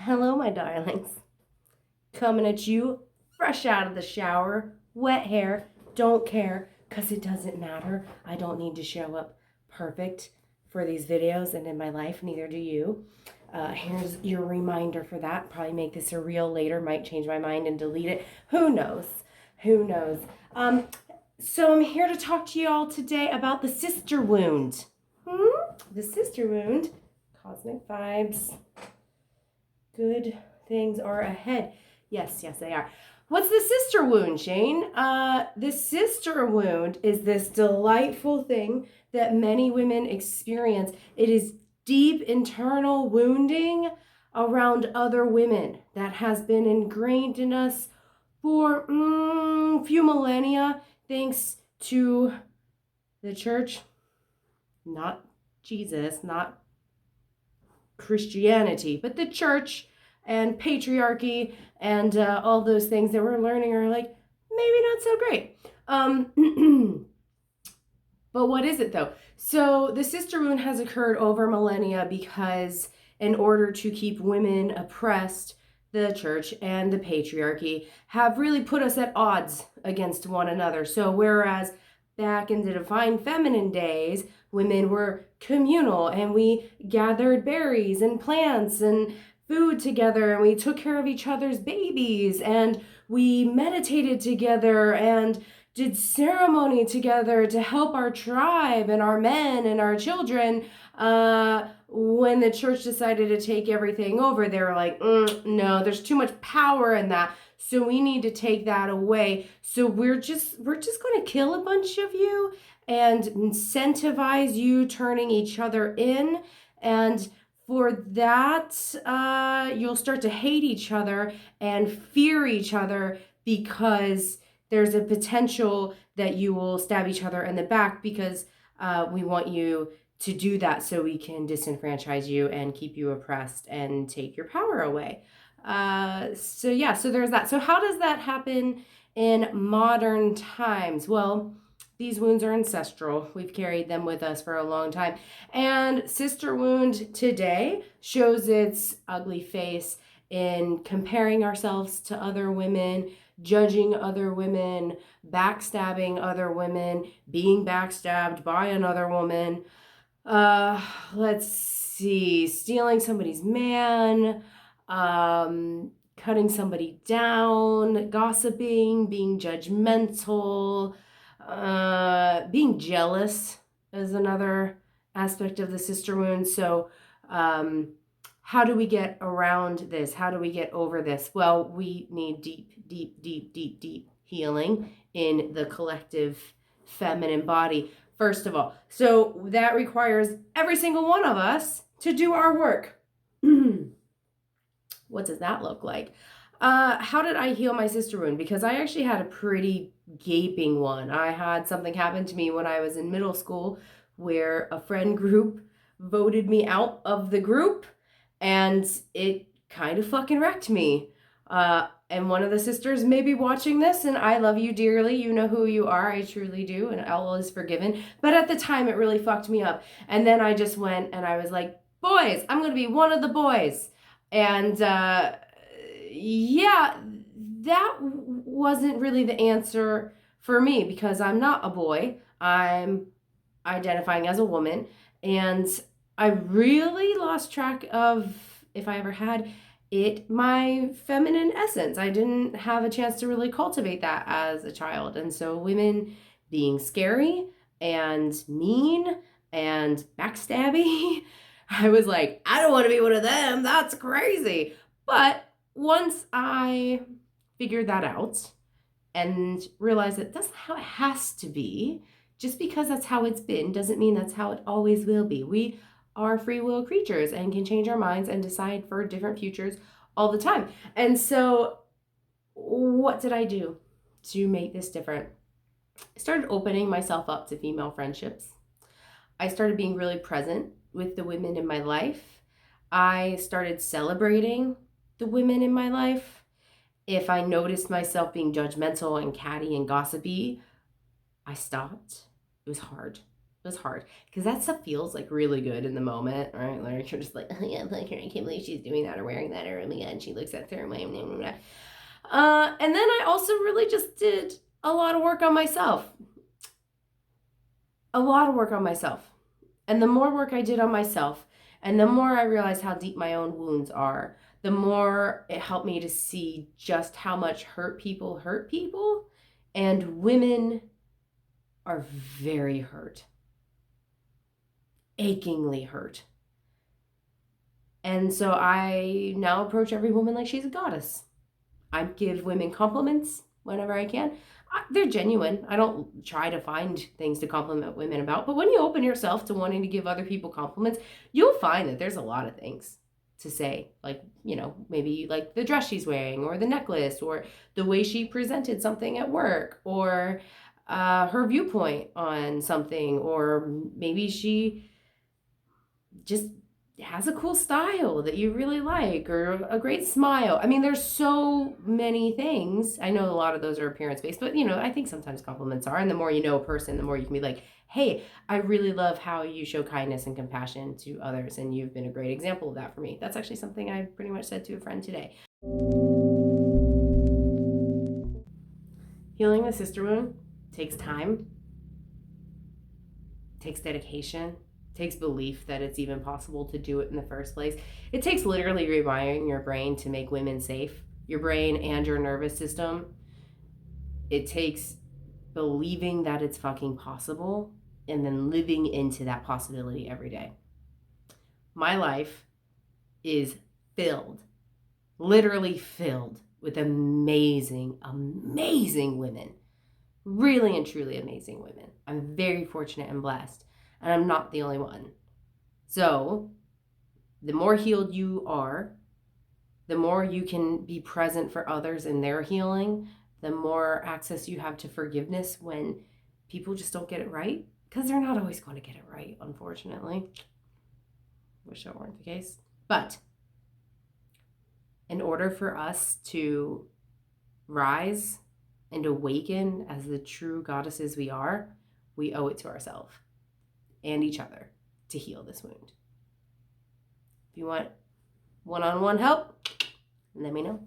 Hello, my darlings. Coming at you fresh out of the shower, wet hair, don't care, because it doesn't matter. I don't need to show up perfect for these videos and in my life, neither do you. Here's your reminder for that. Probably make this a reel later, might change my mind and delete it. Who knows? Who knows? So I'm here to talk to you all today about the sister wound. The sister wound, cosmic vibes. Good things are ahead. Yes, they are. What's the sister wound, Shane? The sister wound is this delightful thing that many women experience. It is deep internal wounding around other women that has been ingrained in us for a few millennia, thanks to the church, not Jesus, not Christianity, but the church and patriarchy and all those things that we're learning are like maybe not so great. But what is it though? So the sister wound has occurred over millennia because in order to keep women oppressed, the church and the patriarchy have really put us at odds against one another. So whereas back in the divine feminine days, women were communal and we gathered berries and plants and food together and we took care of each other's babies and we meditated together and did ceremony together to help our tribe and our men and our children. When the church decided to take everything over, they were like, no, there's too much power in that. So we need to take that away. So we're just going to kill a bunch of you and incentivize you turning each other in. And for that, you'll start to hate each other and fear each other because there's a potential that you will stab each other in the back because we want you to do that so we can disenfranchise you and keep you oppressed and take your power away. So there's that. So how does that happen in modern times? Well, these wounds are ancestral. We've carried them with us for a long time. And sister wound today shows its ugly face in comparing ourselves to other women, judging other women, backstabbing other women, being backstabbed by another woman. Let's see, stealing somebody's man, cutting somebody down, gossiping, being judgmental, being jealous is another aspect of the sister wound. So, how do we get around this? How do we get over this? Well, we need deep healing in the collective feminine body, first of all. So that requires every single one of us to do our work. What does that look like? How did I heal my sister wound? Because I actually had a pretty gaping one. I had something happen to me when I was in middle school where a friend group voted me out of the group and it kind of fucking wrecked me. And one of the sisters may be watching this, and I love you dearly. You know who you are. I truly do, and all is forgiven. But at the time, it really fucked me up. And then I just went and I was like, boys, I'm going to be one of the boys. And that wasn't really the answer for me because I'm not a boy. I'm identifying as a woman. And I really lost track of, if I ever had it, my feminine essence. I didn't have a chance to really cultivate that as a child. And so women being scary and mean and backstabby, I was like, I don't want to be one of them. That's crazy. But once I figured that out and realized that that's how it has to be, just because that's how it's been doesn't mean that's how it always will be. We are free will creatures and can change our minds and decide for different futures all the time. And so what did I do to make this different? I started opening myself up to female friendships. I started being really present with the women in my life. I started celebrating the women in my life. If I noticed myself being judgmental and catty and gossipy, I stopped. It was hard. It was hard because that stuff feels like really good in the moment, right? Like you're just like, oh yeah, like I can't believe she's doing that or wearing that, or oh my god, she looks that certain way. Blah, blah, blah. And then I also really just did a lot of work on myself. A lot of work on myself. And the more work I did on myself, and the more I realized how deep my own wounds are, the more it helped me to see just how much hurt people. And women are very hurt, achingly hurt. And so I now approach every woman like she's a goddess. I give women compliments whenever I can. They're genuine. I don't try to find things to compliment women about. But when you open yourself to wanting to give other people compliments, you'll find that there's a lot of things to say. Like, maybe like the dress she's wearing, or the necklace, or the way she presented something at work, or her viewpoint on something, or maybe she just has a cool style that you really like, or a great smile. I mean, there's so many things. I know a lot of those are appearance based, but I think sometimes compliments are. And the more you know a person, the more you can be like, hey, I really love how you show kindness and compassion to others, and you've been a great example of that for me. That's actually something I pretty much said to a friend today. Healing the sister wound takes time, takes dedication, takes belief that it's even possible to do it in the first place. It takes literally rewiring your brain to make women safe, your brain and your nervous system. It takes believing that it's fucking possible and then living into that possibility every day. My life is filled, literally filled with amazing, amazing women. Really and truly amazing women. I'm very fortunate and blessed, and I'm not the only one. So, the more healed you are, the more you can be present for others in their healing, the more access you have to forgiveness when people just don't get it right, because they're not always going to get it right, unfortunately. Wish that weren't the case. But in order for us to rise and awaken as the true goddesses we are, we owe it to ourselves and each other to heal this wound. If you want one-on-one help, let me know.